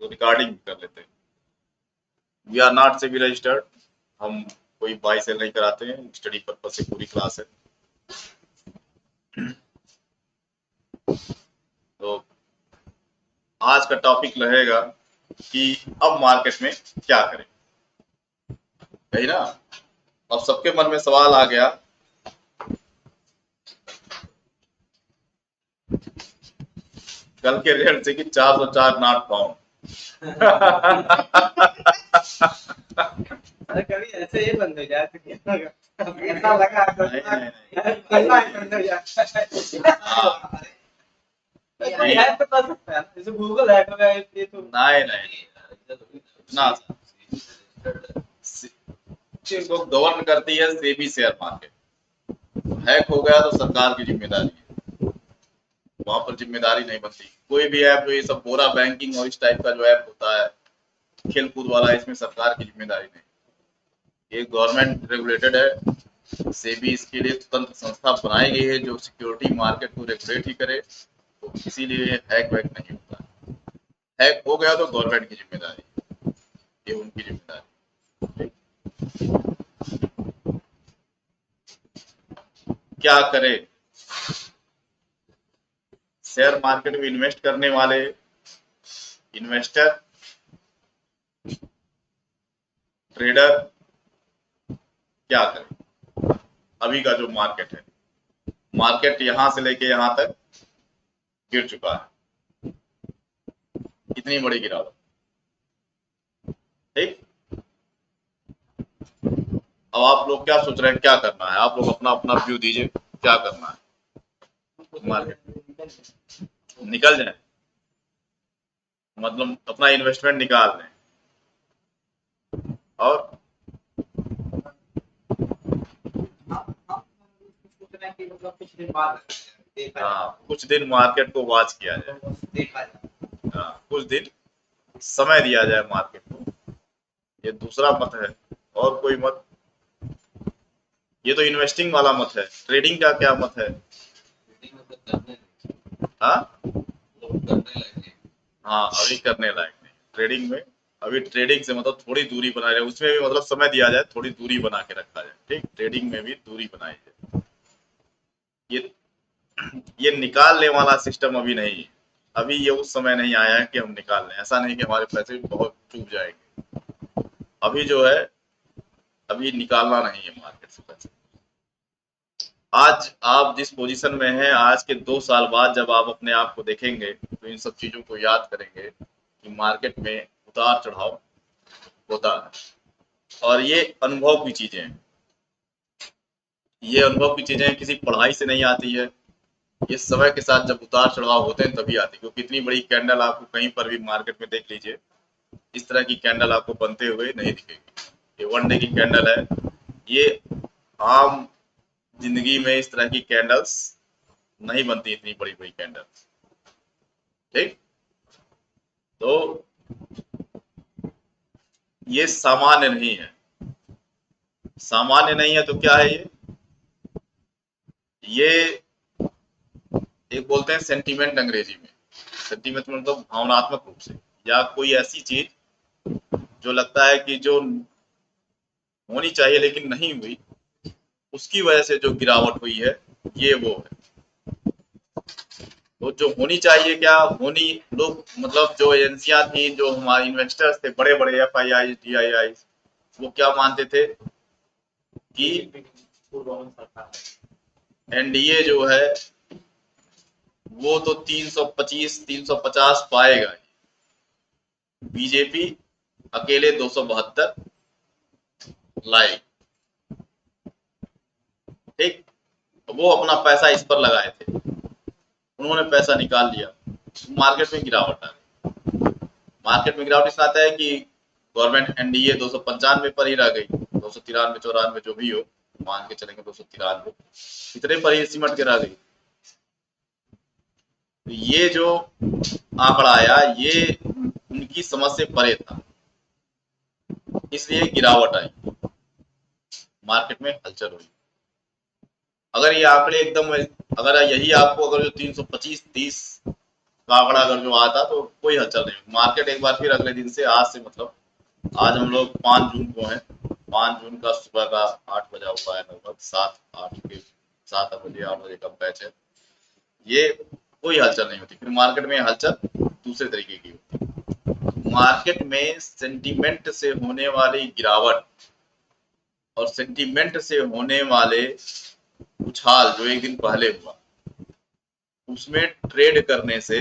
तो रिकॉर्डिंग कर लेते हैं। We are not SEBI registered, हम कोई बाई सेल नहीं कराते हैं, स्टडी पर्पज से पूरी क्लास है। तो आज का टॉपिक रहेगा कि अब मार्केट में क्या करें, यही ना। अब सबके मन में सवाल आ गया, कल के रेट से कि 404 नॉट पाउंड। अरे कभी ऐसे ही बंद हो जाए तो क्या होगा? ऐसा लगा नहीं नहीं ऐसा ही बंद हो जाए। हाँ, कोई हैक तो कर सकता है ना, जैसे गूगल हैक हो गया ये तो। नहीं नहीं इतना चीज को गवर्न करती है सेबी शेयर मार्केट। हैक हो गया तो सरकार की जिम्मेदारी है, वहां पर जिम्मेदारी नहीं बनती। कोई भी ऐप जो ये सब बोरा बैंकिंग और इस टाइप का जो ऐप होता है खेल कूद वाला, इसमें सरकार की जिम्मेदारी नहीं, ये गवर्नमेंट रेगुलेटेड है। सेबी इसके लिए स्वतंत्र संस्था बनाई गई है जो सिक्योरिटी मार्केट को रेगुलेट ही करे, तो इसीलिए हैक वैक नहीं होता है। हैक हो गया तो गवर्नमेंट की जिम्मेदारी, ये उनकी जिम्मेदारी। क्या करे शेयर मार्केट में इन्वेस्ट करने वाले इन्वेस्टर, ट्रेडर, क्या करें? अभी का जो मार्केट है, मार्केट यहां से लेके यहां तक गिर चुका है, इतनी बड़ी गिरावट। ठीक, अब आप लोग क्या सोच रहे हैं, क्या करना है? आप लोग अपना अपना व्यू दीजिए, क्या करना है मार्केट? निकल जाए, मतलब अपना इन्वेस्टमेंट निकाल लें, और कुछ दिन बाद देखा जाए। हाँ कुछ दिन मार्केट को वॉच किया जाए, देखा जाए। हाँ कुछ दिन समय दिया जाए मार्केट को, ये दूसरा मत है। और कोई मत, ये तो इन्वेस्टिंग वाला मत है। ट्रेडिंग का क्या मत है? हाँ हाँ अभी करने लायक नहीं ट्रेडिंग में। अभी ट्रेडिंग से मतलब थोड़ी दूरी बनाए रहे, उसमें भी मतलब समय दिया जाए, थोड़ी दूरी बना के रखा जाए। ठीक, ट्रेडिंग में भी दूरी बनाई जाए। ये ये निकालने वाला सिस्टम अभी नहीं है। अभी ये उस समय नहीं आया है कि हम निकाल लें। ऐसा नहीं कि हमारे पैसे बहुत चूक जाएंगे। अभी जो है, अभी निकालना नहीं है मार्केट से पैसे। आज आप जिस पोजीशन में हैं, आज के 2 साल बाद जब आप अपने आप को देखेंगे तो इन सब चीजों को याद करेंगे कि मार्केट में उतार चढ़ाव होता है, और ये अनुभव की चीजें हैं। ये अनुभव की चीजें किसी पढ़ाई से नहीं आती है, ये समय के साथ जब उतार चढ़ाव होते हैं तभी आती है। क्योंकि इतनी बड़ी कैंडल आपको कहीं पर भी मार्केट में देख लीजिए, इस तरह की कैंडल आपको बनते हुए नहीं दिखेगी। ये 1 डे की कैंडल है। ये आम जिंदगी में इस तरह की कैंडल्स नहीं बनती, इतनी बड़ी बड़ी कैंडल्स। ठीक, तो ये सामान्य नहीं है। सामान्य नहीं है तो क्या है ये एक बोलते हैं सेंटीमेंट अंग्रेजी में। सेंटीमेंट मतलब भावनात्मक रूप से, या कोई ऐसी चीज जो लगता है कि जो होनी चाहिए लेकिन नहीं हुई, उसकी वजह से जो गिरावट हुई है, ये वो है। तो जो होनी चाहिए, क्या होनी, लोग मतलब जो एजेंसियां थी, जो हमारे इन्वेस्टर्स थे, बड़े बड़े FII DII, वो क्या मानते थे कि NDA जो है वो तो 325 350 पाएगा, बीजेपी अकेले 272 लाएगी। ठीक, वो अपना पैसा इस पर लगाए थे, उन्होंने पैसा निकाल लिया, मार्केट में गिरावट आ गई। मार्केट में गिरावट इसलिए आता है कि गवर्नमेंट NDA 295 पर ही रह गई, 293 94 जो भी हो, मान के चलेंगे 293, इतने पर ही सिमट के रह गई। तो ये जो आंकड़ा आया, ये उनकी समझ से परे था, इसलिए गिरावट आई, मार्केट में हलचल हुई। अगर ये आंकड़े एकदम, अगर यही आपको, अगर जो 325 30 आंकड़ा अगर जो आता तो कोई हलचल नहीं होगी। मार्केट एक बार फिर अगले दिन से, आज से मतलब आज हम लोग 5 जून को हैं, 5 जून का सुबह का 8 बजा हुआ है, लगभग 7 बजे 8 बजे का बैच है। ये कोई हलचल नहीं होती, फिर मार्केट में हलचल दूसरे तरीके की होती है। मार्केट में सेंटीमेंट से होने वाली गिरावट और सेंटीमेंट से होने वाले उछाल जो एक दिन पहले हुआ, उसमें ट्रेड करने से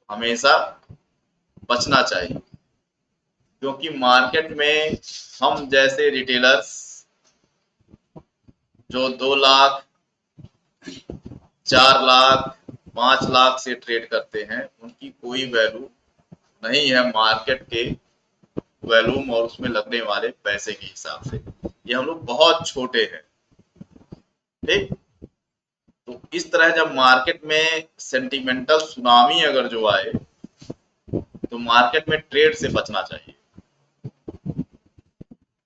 हमेशा बचना चाहिए, क्योंकि मार्केट में हम जैसे रिटेलर्स जो 2 लाख 4 लाख 5 लाख से ट्रेड करते हैं, उनकी कोई वैल्यू नहीं है मार्केट के वॉल्यूम और उसमें लगने वाले पैसे के हिसाब से। ये हम लोग बहुत छोटे हैं, ठीक। तो इस तरह जब मार्केट में सेंटिमेंटल सुनामी अगर जो आए तो मार्केट में ट्रेड से बचना चाहिए।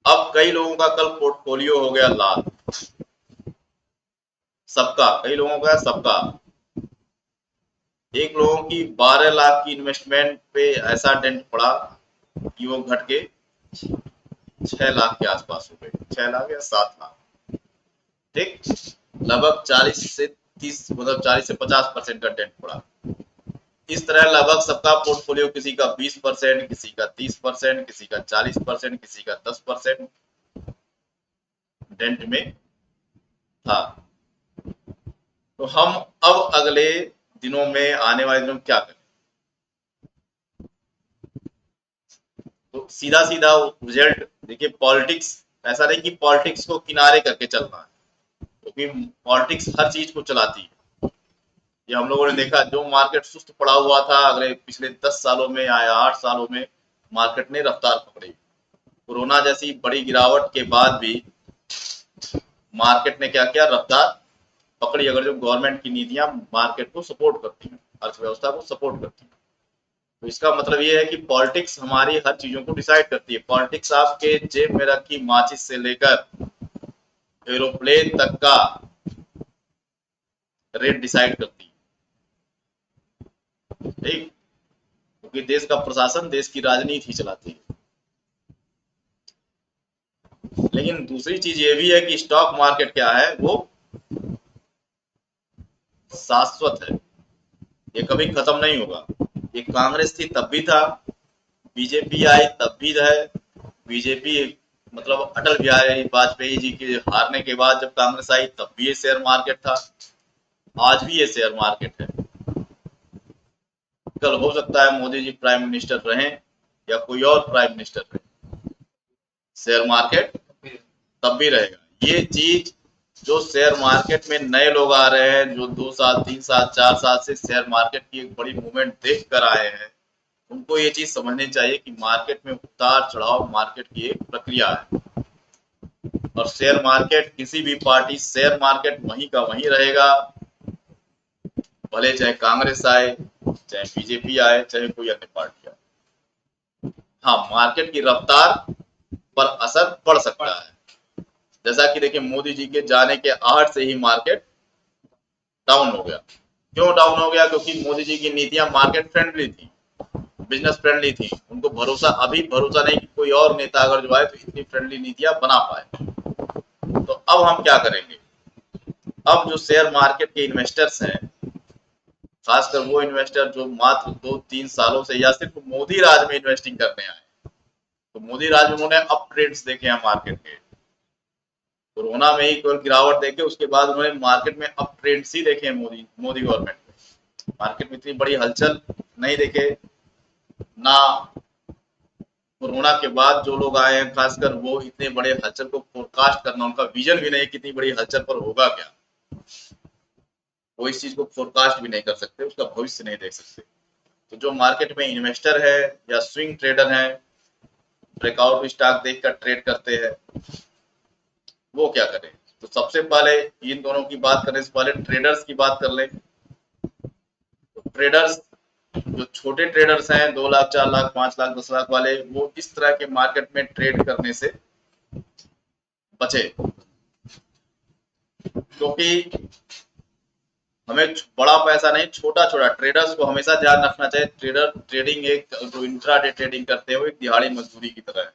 अब कई लोगों का कल पोर्टफोलियो हो गया लाल, सबका, कई लोगों का सबका। एक लोगों की 12 लाख की इन्वेस्टमेंट पे ऐसा डेंट पड़ा कि वो घट के 6 लाख के आसपास हो गए, 6 लाख या 7 लाख, ठीक। लगभग 40 से 30 मतलब 40 से 50% का डेंट पड़ा। इस तरह लगभग सबका पोर्टफोलियो, किसी का 20%, किसी का 30%, किसी का 40%, किसी का 10% डेंट में था। तो हम अब अगले दिनों में, आने वाले दिनों में क्या करें? तो सीधा सीधा रिजल्ट देखिए, पॉलिटिक्स, ऐसा नहीं कि पॉलिटिक्स को किनारे करके चलना है, क्योंकि पॉलिटिक्स हर चीज को चलाती है। ये हम लोगों ने देखा, जो मार्केट सुस्त पड़ा हुआ था अगले पिछले 10 सालों में या 8 सालों में, मार्केट ने रफ्तार पकड़ी। कोरोना जैसी बड़ी गिरावट के बाद भी मार्केट ने क्या किया, रफ्तार पकड़ी। अगर जो गवर्नमेंट की नीतियां मार्केट को सपोर्ट करती हैं, अर्थव्यवस्था को सपोर्ट करती हैं, तो इसका मतलब ये है कि पॉलिटिक्स हमारी हर चीजों को डिसाइड करती है। पॉलिटिक्स आपके जेब में रखी माचिस से लेकर एरोप्लेन तक का रेट डिसाइड करती है, ठीक। क्योंकि देश का प्रशासन देश की राजनीति चलाती है। लेकिन दूसरी चीज ये भी है कि स्टॉक मार्केट क्या है, वो शाश्वत है, ये कभी खत्म नहीं होगा। ये कांग्रेस थी तब भी था, बीजेपी आई तब भी है। बीजेपी मतलब अटल बिहारी वाजपेयी जी के हारने के बाद जब कांग्रेस आई तब भी ये शेयर मार्केट था, आज भी ये शेयर मार्केट है। कल हो सकता है मोदी जी प्राइम मिनिस्टर रहें या कोई और प्राइम मिनिस्टर रहे, शेयर मार्केट तब भी रहेगा। ये चीज, जो शेयर मार्केट में नए लोग आ रहे हैं, जो 2 साल 3 साल 4 साल से शेयर मार्केट की एक बड़ी मूवमेंट देख कर आए हैं, उनको ये चीज समझनी चाहिए कि मार्केट में उतार चढ़ाव मार्केट की एक प्रक्रिया है। और शेयर मार्केट, किसी भी पार्टी, शेयर मार्केट वहीं का वहीं रहेगा, भले चाहे कांग्रेस आए, चाहे बीजेपी आए, चाहे कोई अन्य पार्टी आए। हाँ, मार्केट की रफ्तार पर असर पड़ सकता है। जैसा कि देखिए, मोदी जी के जाने के आहट से ही मार्केट डाउन हो गया। क्यों डाउन हो गया? क्योंकि मोदी जी की नीतियां मार्केट फ्रेंडली थी, बिजनेस फ्रेंडली थी। उनको भरोसा, अभी भरोसा नहीं कि कोई और नेता अगर जो आए तो इतनी फ्रेंडली नीतियां बना पाए। तो अब हम क्या करेंगे? अब जो शेयर मार्केट के इन्वेस्टर्स हैं, खासकर वो इन्वेस्टर जो मात्र 2-3 सालों से या सिर्फ मोदी राज में इन्वेस्टिंग करने आए, तो मोदी राज में उन्होंने अप ट्रेंड्स देखे हैं मार्केट के। कोरोना में ही केवल गिरावट देखे, उसके बाद उन्होंने मार्केट में अप ट्रेंड्स ही देखे हैं मोदी गवर्नमेंट में। मार्केट में इतनी बड़ी हलचल नहीं देखे ना। कोरोना के बाद जो लोग आए हैं, खासकर वो इतने बड़े हलचल को फोरकास्ट करना, उनका विजन भी नहीं कितनी बड़ी हलचल पर होगा क्या, वो इस चीज को फोरकास्ट भी नहीं कर सकते, उसका भविष्य नहीं देख सकते। तो जो मार्केट में इन्वेस्टर है या स्विंग ट्रेडर है, ब्रेकआउट स्टॉक देखकर ट्रेड करते हैं, वो क्या करें? तो सबसे पहले इन दोनों की बात करने से पहले ट्रेडर्स की बात कर लें। तो ट्रेडर्स, जो छोटे ट्रेडर्स हैं, 2 लाख 4 लाख 5 लाख 10 लाख वाले, वो इस तरह के मार्केट में ट्रेड करने से बचे, क्योंकि हमें बड़ा पैसा नहीं, छोटा छोटा ट्रेडर्स को हमेशा ध्यान रखना चाहिए। ट्रेडिंग एक जो इंट्राडे ट्रेडिंग करते हैं वो एक दिहाड़ी मजदूरी की तरह है,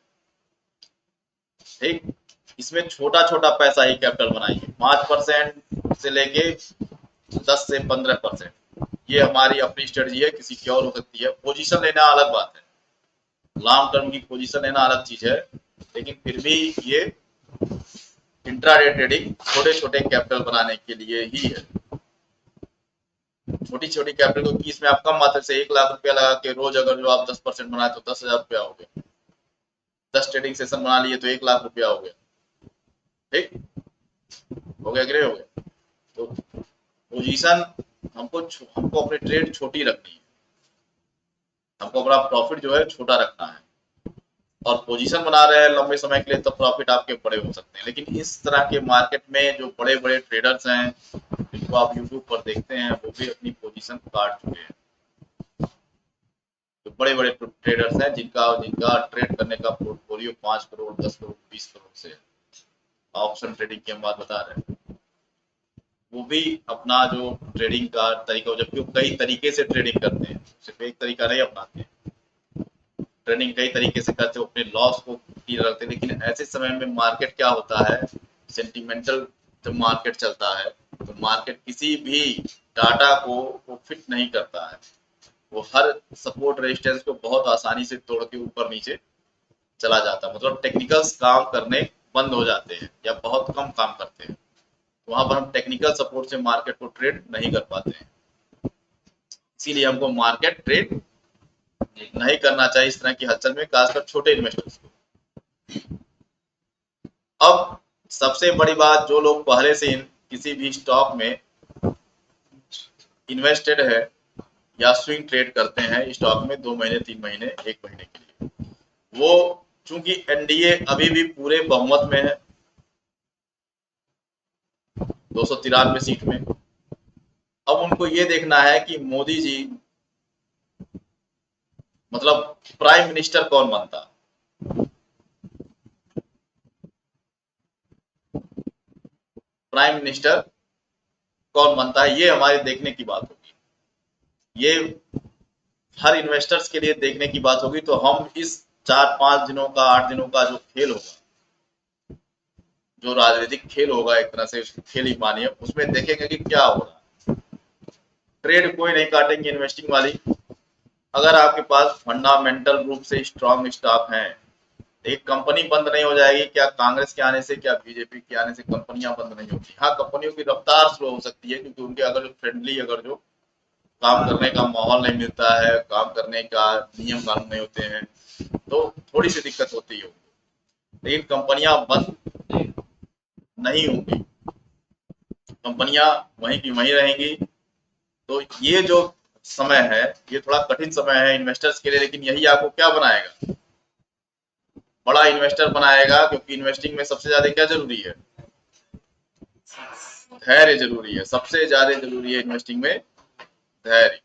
ठीक। इसमें छोटा छोटा पैसा ही कैपिटल बनाइए, 5% से लेके 10 से 15%, ये हमारी अपनी स्ट्रेटजी है, किसी की और हो सकती है। पोजीशन लेना अलग बात है, लॉन्ग टर्म की पोजीशन लेना अलग चीज है, लेकिन फिर भी ये इंट्राडे ट्रेडिंग छोटे छोटे कैपिटल बनाने के लिए ही है। छोटी छोटी कैपिटल को, इसमें आप कम मात्रा से 1 लाख रुपया लगा के रोज अगर जो आप 10% बनाए तो 10,000 रुपया हो गया। 10 ट्रेडिंग सेशन बना लिए तो 1 लाख रुपया हो गया, ठीक हो गया, ग्रे हो गया। तो पोजीशन हमको अपनी ट्रेड छोटी रखनी है, हमको अपना प्रॉफिट जो है छोटा रखना है, और पोजीशन बना रहे हैं लंबे समय के लिए तो प्रॉफिट आपके बड़े हो सकते हैं। लेकिन इस तरह के मार्केट में जो बड़े बड़े ट्रेडर्स हैं जिनको आप यूट्यूब पर देखते हैं वो भी अपनी पोजीशन काट चुके हैं। तो बड़े बड़े ट्रेडर्स हैं जिनका ट्रेड करने का पोर्टफोलियो 5 करोड़ 10 करोड़ 20 करोड़ से, ऑप्शन ट्रेडिंग की हम बात बता रहे हैं, वो भी अपना जो ट्रेडिंग का तरीका, जबकि वो कई तरीके से ट्रेडिंग करते हैं, सिर्फ एक तरीका नहीं अपनाते हैं, ट्रेडिंग कई तरीके से करते हो, अपने लॉस को क्लियर रखते हैं। लेकिन ऐसे समय में मार्केट क्या होता है, सेंटिमेंटल जब मार्केट चलता है तो मार्केट किसी भी डाटा को फिट नहीं करता है, वो हर सपोर्ट रेजिस्टेंस को बहुत आसानी से तोड़ के ऊपर नीचे चला जाता है। मतलब टेक्निकल्स काम करने बंद हो जाते हैं या बहुत कम काम करते हैं, वहां पर हम टेक्निकल सपोर्ट से मार्केट को ट्रेड नहीं कर पाते हैं। इसीलिए हमको मार्केट ट्रेड नहीं करना चाहिए इस तरह की हलचल में, खासकर छोटे इन्वेस्टर्स को। अब सबसे बड़ी बात, जो लोग पहले से किसी भी स्टॉक में इन्वेस्टेड है या स्विंग ट्रेड करते हैं स्टॉक में 2 महीने 3 महीने 1 महीने के लिए, वो चूंकि एनडीए अभी भी पूरे बहुमत में है 293 सीट में, अब उनको ये देखना है कि मोदी जी मतलब प्राइम मिनिस्टर कौन बनता, प्राइम मिनिस्टर कौन बनता है, ये हमारे देखने की बात होगी। ये हर इन्वेस्टर्स के लिए देखने की बात होगी। तो हम इस 4-5 दिनों का 8 दिनों का जो खेल होगा, जो राजनीतिक खेल होगा, एक तरह से खेल ही मानिए, उसमें देखेंगे कि क्या हो रहा है। ट्रेड कोई नहीं काटेंगे इन्वेस्टिंग वाली, अगर आपके पास फंडामेंटल रूप से स्ट्रांग स्टॉक है। एक कंपनी बंद नहीं हो जाएगी, क्या कांग्रेस के आने से, क्या बीजेपी के आने से कंपनियां बंद नहीं होती। हाँ, कंपनियों की रफ्तार स्लो हो सकती है क्योंकि उनके अगर जो फ्रेंडली अगर जो काम करने का माहौल नहीं मिलता है, काम करने का नियम कानून नहीं होते हैं, तो थोड़ी सी दिक्कत होती है, लेकिन कंपनियां बंद नहीं होंगी, कंपनियां वहीं की वहीं रहेंगी। तो ये जो समय है ये थोड़ा कठिन समय है इन्वेस्टर्स के लिए, लेकिन यही आपको क्या बनाएगा, बड़ा इन्वेस्टर बनाएगा। क्योंकि इन्वेस्टिंग में सबसे ज्यादा क्या जरूरी है, धैर्य जरूरी है, सबसे ज्यादा जरूरी है इन्वेस्टिंग में धैर्य,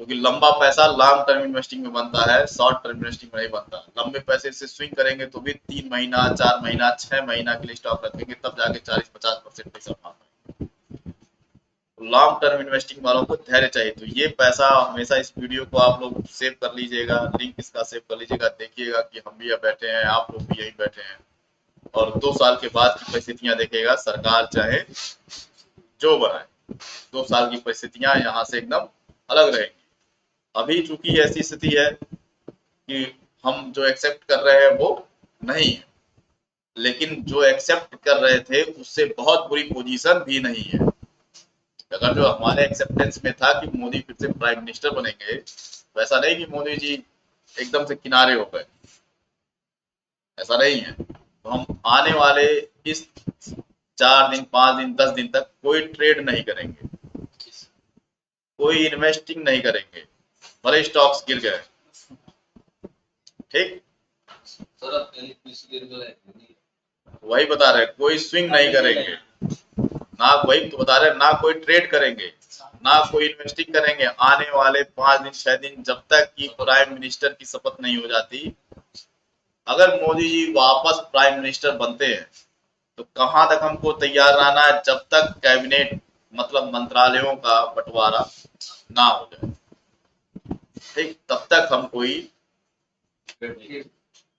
क्योंकि लंबा पैसा लॉन्ग टर्म इन्वेस्टिंग में बनता है, शॉर्ट टर्म इन्वेस्टिंग में नहीं बनता। लंबे पैसे से स्विंग करेंगे तो भी 3 महीना 4 महीना 6 महीना के लिए स्टॉक रखेंगे, तब जाके 40-50% पैसा पाएंगे। लॉन्ग टर्म इन्वेस्टिंग वालों को धैर्य चाहिए। तो ये पैसा हमेशा, इस वीडियो को आप लोग सेव कर लीजिएगा, लिंक इसका सेव कर लीजिएगा, देखिएगा कि हम भी यहाँ बैठे हैं, आप लोग भी यही बैठे हैं, और 2 साल के बाद की परिस्थितियां देखिएगा, सरकार चाहे जो बनाए 2 साल की परिस्थितियां यहाँ से एकदम अलग रहेंगी। अभी चूंकि ऐसी स्थिति है कि हम जो एक्सेप्ट कर रहे हैं वो नहीं है, लेकिन जो एक्सेप्ट कर रहे थे उससे बहुत बुरी पोजीशन भी नहीं है। अगर जो हमारे एक्सेप्टेंस में था कि मोदी फिर से प्राइम मिनिस्टर बनेंगे, वैसा नहीं कि मोदी जी एकदम से किनारे हो गए, ऐसा नहीं है। तो हम आने वाले इस 4 दिन 5 दिन 10 दिन तक कोई ट्रेड नहीं करेंगे, कोई इन्वेस्टिंग नहीं करेंगे, भले स्टॉक्स गिर गए, ठीक। वही बता रहे, कोई स्विंग नहीं करेंगे, ना वही तो बता रहे, ना कोई ट्रेड करेंगे, ना कोई इन्वेस्टिंग करेंगे आने वाले 5 दिन 6 दिन, जब तक कि प्राइम मिनिस्टर की शपथ नहीं हो जाती। अगर मोदी जी वापस प्राइम मिनिस्टर बनते हैं तो कहां तक हमको तैयार रहना है, जब तक कैबिनेट मतलब मंत्रालयों का बंटवारा ना हो जाए, ठीक, तब तक हम कोई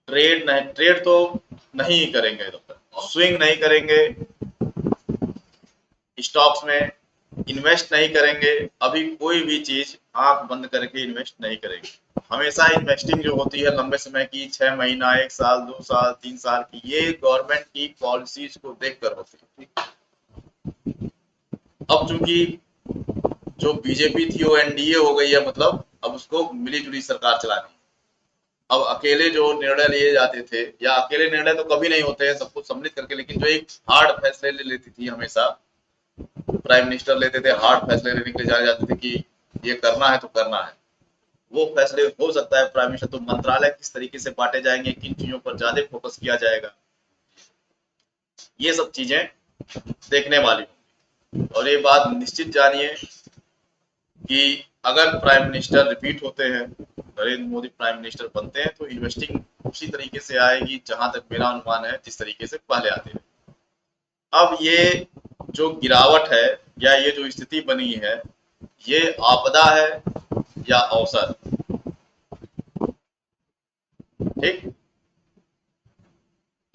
ट्रेड तो नहीं करेंगे, तब तक स्विंग नहीं करेंगे, स्टॉक्स में इन्वेस्ट नहीं करेंगे, अभी कोई भी चीज आंख बंद करके इन्वेस्ट नहीं करेंगे। हमेशा इन्वेस्टिंग जो होती है लंबे समय की, 6 महीना, 1 साल, 2 साल, 3 साल की, ये गवर्नमेंट की पॉलिसीज को देखकर होती है। अब चूंकि जो बीजेपी थी वो एनडीए हो गई है, मतलब अब उसको मिली जुली सरकार चलानी। अब अकेले जो निर्णय लिए जाते थे, या अकेले निर्णय तो कभी नहीं होते हैं, सबको सम्मिलित करके, लेकिन जो एक हार्ड फैसले ले लेती थी हमेशा प्राइम मिनिस्टर लेते थे, हार्ड फैसले लेने के लिए जाने जाते थे कि ये करना है तो करना है, वो फैसले हो सकता है प्राइम मिनिस्टर, तो मंत्रालय किस तरीके से बांटे जाएंगे, किन चीजों पर ज्यादा फोकस किया जाएगा, ये सब चीजें देखने वाली होंगी। और ये बात निश्चित जानिए कि अगर प्राइम मिनिस्टर रिपीट होते हैं, नरेंद्र मोदी प्राइम मिनिस्टर बनते हैं, तो इन्वेस्टिंग उसी तरीके से आएगी, जहां तक मेरा अनुमान है, जिस तरीके से पहले आती है। अब ये जो गिरावट है, या ये जो स्थिति बनी है, ये आपदा है या अवसर, ठीक,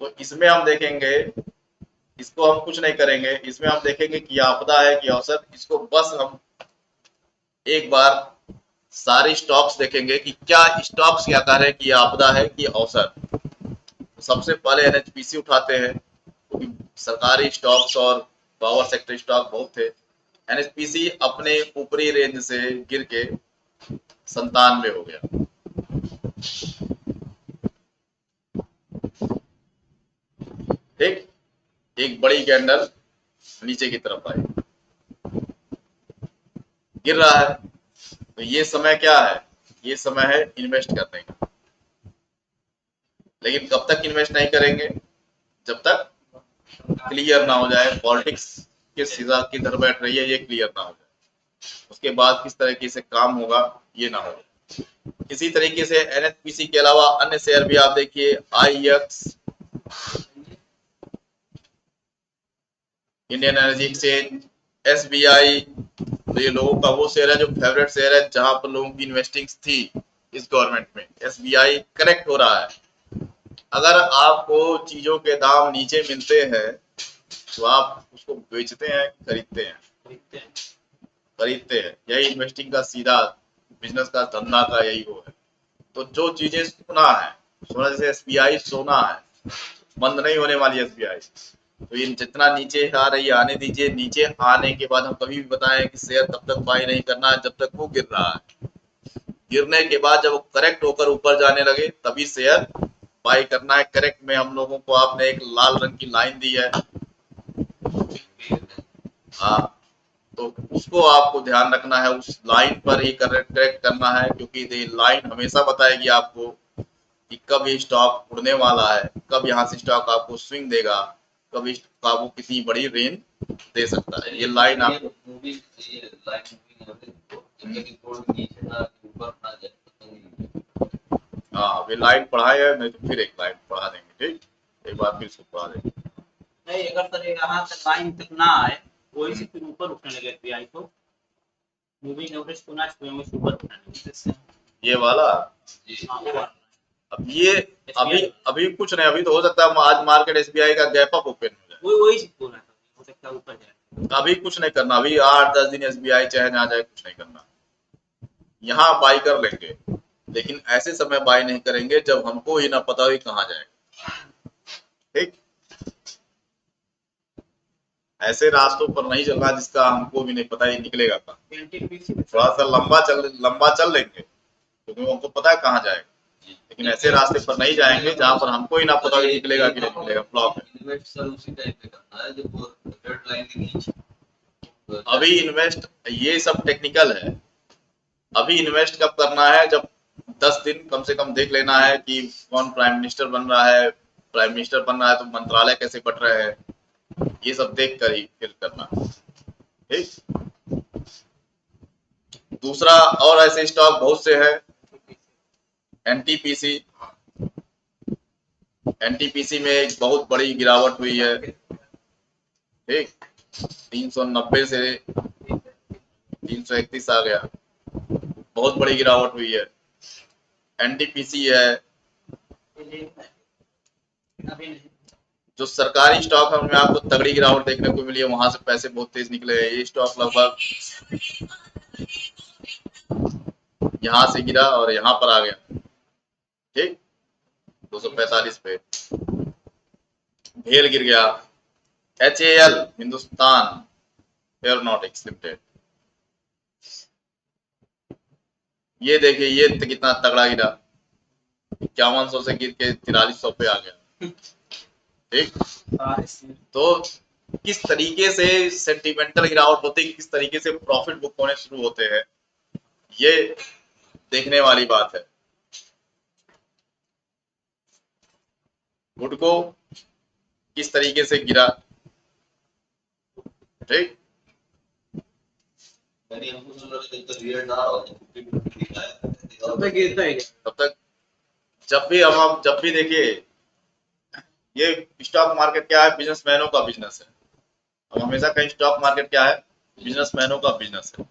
तो इसमें हम देखेंगे, इसको हम कुछ नहीं करेंगे, इसमें हम देखेंगे कि आपदा है कि अवसर, इसको बस हम एक बार सारे स्टॉक्स देखेंगे कि क्या स्टॉक्स क्या कह रहे हैं कि आपदा है कि अवसर। तो सबसे पहले एनएचपीसी उठाते हैं, क्योंकि सरकारी स्टॉक्स और पावर सेक्टर स्टॉक बहुत थे। एनएचपीसी अपने ऊपरी रेंज से गिर के 97 हो गया, ठीक, एक बड़ी कैंडल नीचे की तरफ आई, गिर रहा है, तो ये समय क्या है, ये समय है इन्वेस्ट करने का। लेकिन कब तक इन्वेस्ट नहीं करेंगे, जब तक क्लियर ना हो जाए पॉलिटिक्स किस हिसाब की इधर बैठ रही है, ये क्लियर ना हो जाए, उसके बाद किस तरीके से काम होगा ये ना हो जाए। इसी तरीके से एनएचपीसी के अलावा अन्य शेयर भी आप देखिए, आईएक्स, इंडियन एनर्जी एक्सचेंज, एसबीआई, तो ये लोगों का वो शेयर है जो फेवरेट शेयर है, जहां पर लोगों की इन्वेस्टिंग थी इस गवर्नमेंट में। एसबीआई करेक्ट हो रहा है, अगर आपको चीजों के दाम नीचे मिलते हैं तो आप उसको बेचते हैं, खरीदते हैं, खरीदते हैं, यही इन्वेस्टिंग का सीधा बिजनेस का, धंधा का यही वो है। तो जो चीजें सोना है, सोना जैसे एसबीआई सोना है, बंद नहीं होने वाली एसबीआई, तो ये जितना नीचे आ रही है आने दीजिए, नीचे आने के बाद हम कभी भी बताएं कि शेयर तब तक बाई नहीं करना है जब तक वो गिर रहा है, गिरने के बाद जब वो करेक्ट होकर ऊपर जाने लगे तभी शेयर बाई करना है। करेक्ट में हम लोगों को आपने एक लाल रंग की लाइन दी है, हाँ, तो उसको आपको ध्यान रखना है, उस लाइन पर ही करेक्ट करना है, क्योंकि ये लाइन हमेशा बताएगी आपको कि कब ये स्टॉक उड़ने वाला है, कब यहाँ से स्टॉक आपको स्विंग देगा, कब इसका वो कितनी बड़ी रेंज दे सकता है, ये लाइन आपको। हाँ, वे लाइन पढ़ाए है, नहीं तो फिर एक लाइन पढ़ा देंगे, ठीक, एक बार फिर इसको पढ़ा देंगे। नहीं, अगर सर यहाँ तक लाइन तक ना आए, वही से फिर ऊपर उठने लगे एफबीआई को, मूविंग एवरेज को ना छुए, से ऊपर उठने लगे। ये वाला हाँ, वो वाला। अब ये अभी अभी कुछ नहीं, अभी तो हो सकता है आज मार्केट एसबीआई का गैप अप ओपन हो जाए, वही चीज बोल रहा था, हो सकता है ऊपर जाए। अभी कुछ नहीं करना, अभी 8-10 दिन एसबीआई चाहे ना जाए, कुछ नहीं करना, यहाँ बाई कर लेंगे, लेकिन ऐसे समय बाई नहीं करेंगे जब हमको ही ना पता हो कहाँ जाएगा, ठीक, ऐसे रास्तों पर नहीं चलना जिसका हमको भी नहीं पता ही निकलेगा कहाँ। थोड़ा सा लंबा चल लेंगे, क्योंकि हमको पता है कहाँ जाएगा, लेकिन ऐसे रास्ते पर नहीं जाएंगे जहां पर हमको ही ना पता कि निकलेगा कि नहीं निकलेगा, फ्लॉप है। अभी इन्वेस्ट, ये सब टेक्निकल है, अभी इन्वेस्ट कब करना है, जब 10 दिन कम से कम देख लेना है कि कौन प्राइम मिनिस्टर बन रहा है, प्राइम मिनिस्टर बन रहा है तो मंत्रालय कैसे बट रहे हैं, ये सब देख कर ही फिर करना, ठीक। दूसरा, और ऐसे स्टॉक बहुत से हैं, एनटीपीसी, एनटीपीसी में एक बहुत बड़ी गिरावट हुई है, ठीक, 390 से 331 आ गया, बहुत बड़ी गिरावट हुई है। एनटीपीसी है, जो सरकारी स्टॉक है उनमें आपको तगड़ी गिरावट देखने को मिली है, वहां से पैसे बहुत तेज निकले हैं। ये स्टॉक लगभग यहाँ से गिरा और यहाँ पर आ गया, ठीक 245 पे। भेल गिर गया, HAL हिंदुस्तान एरोनॉटिक्स लिमिटेड, ये देखिए ये कितना तगड़ा गिरा, 5100 से गिर के 4300 पे आ गया, ठीक। तो किस तरीके से सेंटिमेंटल गिरावट होती है, किस तरीके से प्रॉफिट बुक होने शुरू होते हैं, ये देखने वाली बात है। गुडको किस तरीके से गिरा, ठीक। तब तक जब भी देखिए, ये स्टॉक मार्केट क्या है, बिजनेसमैनों का बिजनेस है। अब हमेशा कहीं स्टॉक मार्केट क्या है, बिजनेसमैनों का बिजनेस है।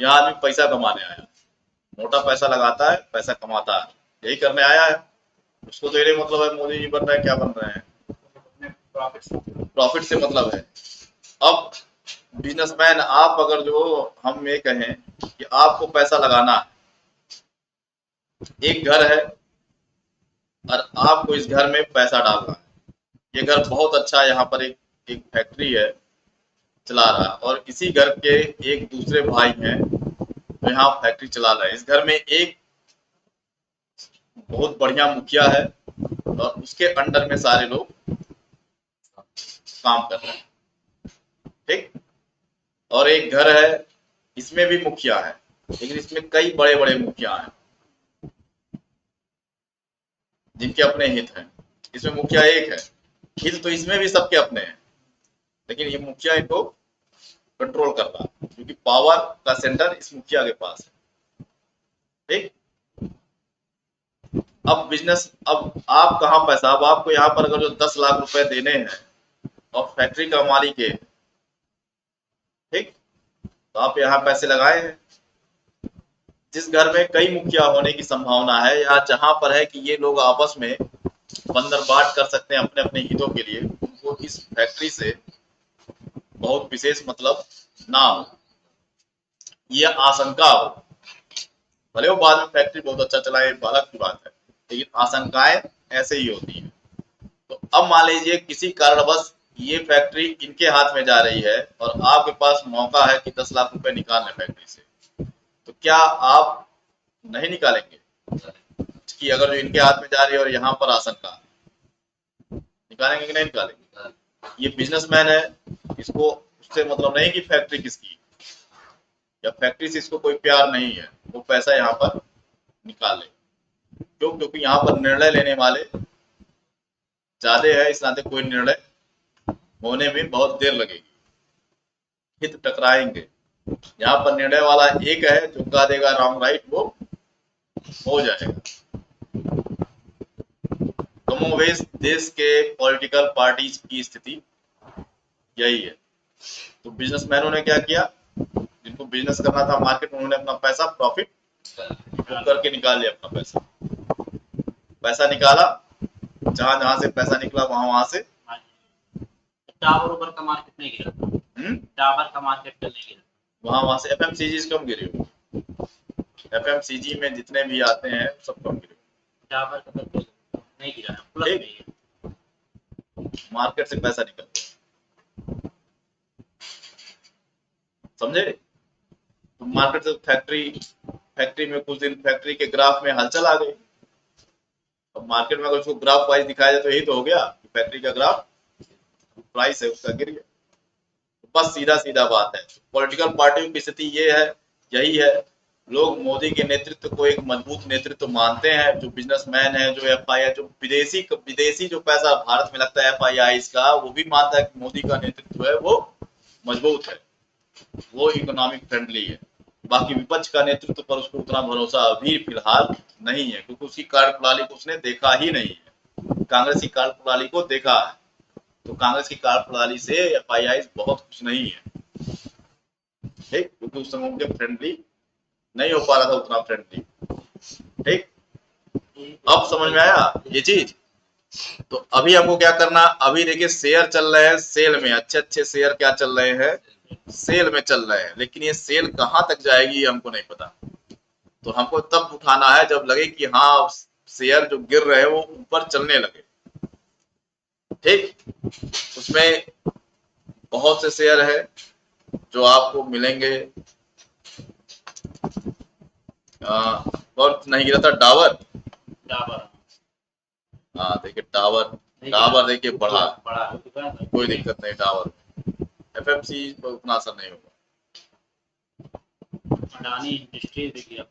यहाँ आदमी पैसा कमाने आया, मोटा पैसा लगाता है, पैसा कमाता है, यही करने आया है। उसको तो ये मतलब है मोदी जी बन रहे हैं, क्या बन रहे हैं, प्रॉफिट से मतलब है। अब बिजनेसमैन आप अगर जो हम ये कहें कि आपको पैसा लगाना है, एक घर है और आपको इस घर में पैसा डालना है, ये घर बहुत अच्छा है, यहाँ पर एक फैक्ट्री है चला रहा है, और इसी घर के एक दूसरे भाई हैं जो यहाँ फैक्ट्री चला रहे हैं। इस घर में एक बहुत बढ़िया मुखिया है और उसके अंडर में सारे लोग काम कर रहे हैं, ठीक। और एक घर है, इसमें भी मुखिया है, लेकिन इसमें कई बड़े बड़े मुखिया हैं जिनके अपने हित हैं। इसमें मुखिया एक है, हित तो इसमें भी सबके अपने हैं, लेकिन ये मुखिया इनको कंट्रोल कर रहा है, क्योंकि पावर का सेंटर इस मुखिया के पास है, ठीक। अब आप कहाँ पैसा, अब आपको यहाँ पर अगर जो 10 लाख रुपए देने हैं और फैक्ट्री का मालिक है, ठीक, तो आप यहाँ पैसे लगाए हैं। जिस घर में कई मुखिया होने की संभावना है, या जहां पर है कि ये लोग आपस में बंदरबाट कर सकते हैं अपने अपने हितों के लिए, उनको इस फैक्ट्री से बहुत विशेष मतलब ना हो, ये आशंका हो। भले वो बाद में फैक्ट्री बहुत अच्छा चलाए, अलग की बात है, लेकिन आशंकाएं ऐसे ही होती हैं। तो अब मान लीजिए किसी कारणवश ये फैक्ट्री इनके हाथ में जा रही है और आपके पास मौका है कि 10 लाख रुपए निकालने फैक्ट्री से, तो क्या आप नहीं निकालेंगे? कि अगर जो इनके हाथ में जा रही है और यहाँ पर आशंका, निकालेंगे कि नहीं निकालेंगे? ये बिजनेसमैन है, इसको उससे मतलब नहीं कि फैक्ट्री किसकी, या फैक्ट्री से इसको कोई प्यार नहीं है, वो पैसा यहाँ पर निकाल ले। क्यों? क्योंकि यहाँ पर निर्णय लेने वाले ज्यादा है, इस नाते कोई निर्णय होने में बहुत देर लगेगी, हित टकराएंगे। यहाँ पर निर्णय वाला एक है जो कह देगा रॉन्ग राइट, वो हो जाएगा। कमोवेश देश के पॉलिटिकल पार्टीज की स्थिति यही है। तो बिजनेसमैनों ने क्या किया, जिनको बिजनेस करना था मार्केट में, उन्होंने अपना पैसा प्रॉफिट करके निकाल लिया, अपना पैसा निकाला, जहां जहां से पैसा निकला वहां से टावर ऊपर का मार्केट नहीं गिरा, टावर का मार्केट नहीं गिरा, वहां से एफएमसीजी कम गिरे, एफएमसीजी में जितने भी आते हैं सब कम गिरे, टावर का तो नहीं गिरा, प्लस में है, मार्केट से पैसा निकल गया, समझे? तो मार्केट से फैक्ट्री में कुछ दिन फैक्ट्री के ग्राफ में हलचल आ गई। अब मार्केट में अगर उसको ग्राफ वाइज दिखाया जाए तो यही तो हो गया कि फैक्ट्री का ग्राफ प्राइस है उसका गिर गया। तो बस सीधा सीधा बात है, पॉलिटिकल पार्टियों की स्थिति ये है, यही है। लोग मोदी के नेतृत्व को एक मजबूत नेतृत्व मानते हैं, जो बिजनेसमैन है, जो एफआईआई, जो विदेशी जो पैसा भारत में लगता है एफआईआई का, वो भी मानता है कि मोदी का नेतृत्व है वो मजबूत है, वो इकोनॉमिक फ्रेंडली है। बाकी विपक्ष का नेतृत्व पर उसको उतना भरोसा अभी फिलहाल नहीं है, क्योंकि उसकी कार्यप्रणाली को उसने देखा ही नहीं है, कांग्रेस की कार्यप्रणाली को देखा है, तो कांग्रेस की कार्यप्रणाली से एफआईआई बहुत कुछ नहीं है, ठीक, क्योंकि उस समय उनके फ्रेंडली नहीं हो पा रहा था उतना फ्रेंडली, ठीक। अब समझ में आया ये चीज। तो अभी हमको क्या करना, अभी देखिए शेयर चल रहे हैं सेल में, अच्छे अच्छे शेयर क्या चल रहे हैं, सेल में चल रहे हैं, लेकिन ये सेल कहाँ तक जाएगी हमको नहीं पता। तो हमको तब उठाना है जब लगे कि हाँ शेयर जो गिर रहे हैं वो ऊपर चलने लगे, ठीक। उसमें बहुत से शेयर है जो आपको मिलेंगे। और नहीं गिरा था डाबर, हाँ देखिए डाबर देखिए बढ़ा, कोई दिक्कत नहीं, डाबर एफएमसी पर उतना असर नहीं होगा। अडानी इंडस्ट्रीज देखिए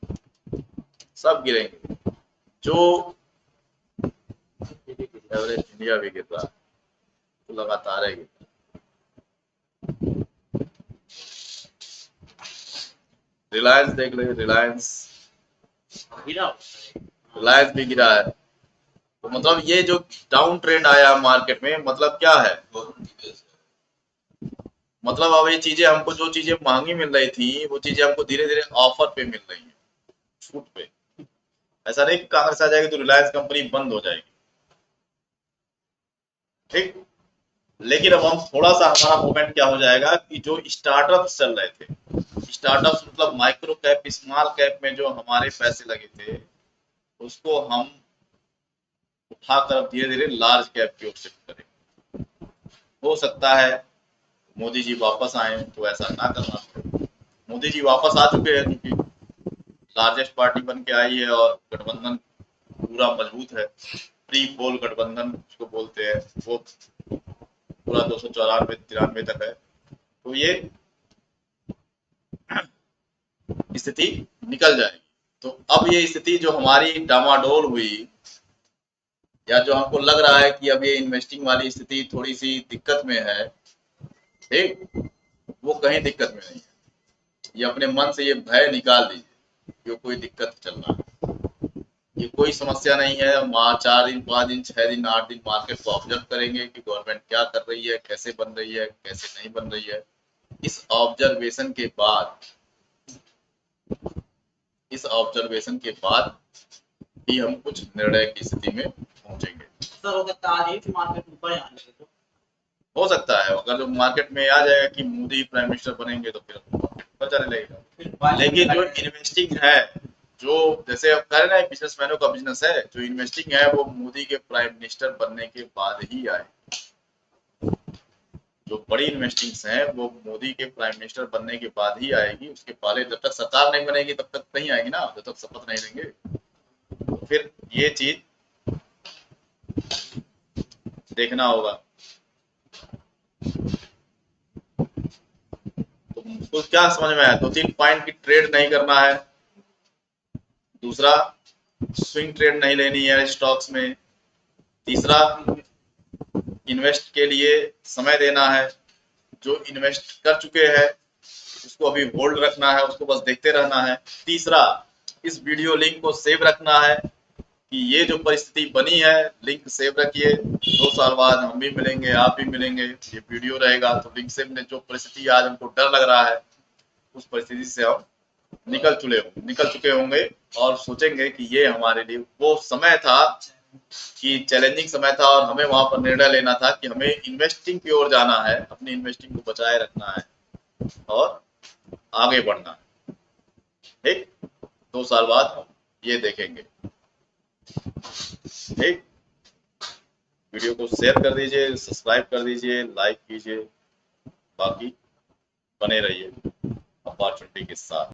सब गिरेंगे, जो एवरेज इंडिया भी गिर रहा है, तो लगातार है गिर। रिलायंस देख ले, रिलायंस भी गिरा है। तो मतलब ये जो डाउन ट्रेंड आया मार्केट में, मतलब क्या है, मतलब अब ये चीजें हमको, जो चीजें महंगी मिल रही थी वो चीजें हमको धीरे धीरे ऑफर पे मिल रही है, छूट पे। ऐसा नहीं कि कांग्रेस आ जाएगी तो रिलायंस कंपनी बंद हो जाएगी, ठीक। लेकिन अब हम थोड़ा सा, हमारा मूवमेंट क्या हो जाएगा कि जो स्टार्टअप्स चल रहे थे, स्टार्टअप्स मतलब माइक्रो कैप स्मॉल कैप में जो हमारे पैसे लगे थे, उसको हम उठाकर अब धीरे धीरे लार्ज कैप की ओर शिफ्ट करें। हो सकता है मोदी जी वापस आए तो ऐसा ना करना पड़े। मोदी जी वापस आ चुके हैं, क्योंकि लार्जेस्ट पार्टी बन के आई है और गठबंधन पूरा मजबूत है, प्री पोल गठबंधन उसको बोलते हैं, वो पूरा 294-93 तक है। तो ये स्थिति निकल जाएगी। तो अब ये स्थिति जो हमारी डामाडोल हुई, या जो हमको लग रहा है कि अब ये इन्वेस्टिंग वाली स्थिति थोड़ी सी दिक्कत में है, ठीक, वो कहीं दिक्कत में नहीं है। ये अपने मन से ये भय निकाल दीजिए, ये कोई दिक्कत चल रहा है, ये कोई समस्या नहीं है। हम 4 दिन 5 दिन 6 दिन 8 दिन मार्केट को ऑब्जर्व करेंगे कि गवर्नमेंट क्या कर रही है, कैसे बन रही है, कैसे नहीं बन रही है। इस ऑब्जर्वेशन के बाद ही हम कुछ निर्णय की स्थिति में पहुंचेंगे। सर हो सकता है आज मार्केट ऊपर जाने लगे तो हो सकता है, अगर मार्केट में आ जाएगा कि मोदी प्राइम मिनिस्टर बनेंगे तो फिर मार्केट चलने लगेगा। लेकिन जो इन्वेस्टिंग है, जो जैसे अब कह रहे ना बिजनेसमैनों का बिजनेस है, जो इन्वेस्टिंग है वो मोदी के प्राइम मिनिस्टर बनने के बाद ही आए। जो बड़ी इन्वेस्टिंग्स हैं वो मोदी के प्राइम मिनिस्टर बनने के बाद ही आएगी। उसके पहले जब तक सरकार नहीं बनेगी तब तक नहीं आएगी ना, जब तक शपथ नहीं लेंगे। तो फिर ये चीज देखना होगा। तो क्या समझ में आया, 2-3 पॉइंट की ट्रेड नहीं करना है, दूसरा स्विंग ट्रेड नहीं लेनी है स्टॉक्स में, तीसरा इन्वेस्ट के लिए समय देना है, जो इन्वेस्ट कर चुके हैं उसको अभी होल्ड रखना है, उसको बस देखते रहना है। तीसरा, इस वीडियो लिंक को सेव रखना है कि ये जो परिस्थिति बनी है, लिंक सेव रखिए। 2 साल बाद हम भी मिलेंगे, आप भी मिलेंगे, ये वीडियो रहेगा तो लिंक सेव में जो परिस्थिति आज हमको डर लग रहा है उस परिस्थिति से हम निकल चुके होंगे और सोचेंगे कि ये हमारे लिए वो समय था कि चैलेंजिंग समय था और हमें वहां पर निर्णय लेना था कि हमें इन्वेस्टिंग की ओर जाना है, अपनी इन्वेस्टिंग को बचाए रखना है और आगे बढ़ना है, ठीक। 2 साल बाद हम ये देखेंगे, ठीक। वीडियो को शेयर कर दीजिए, सब्सक्राइब कर दीजिए, लाइक कीजिए, बाकी बने रहिए अपॉर्चुनिटी के साथ।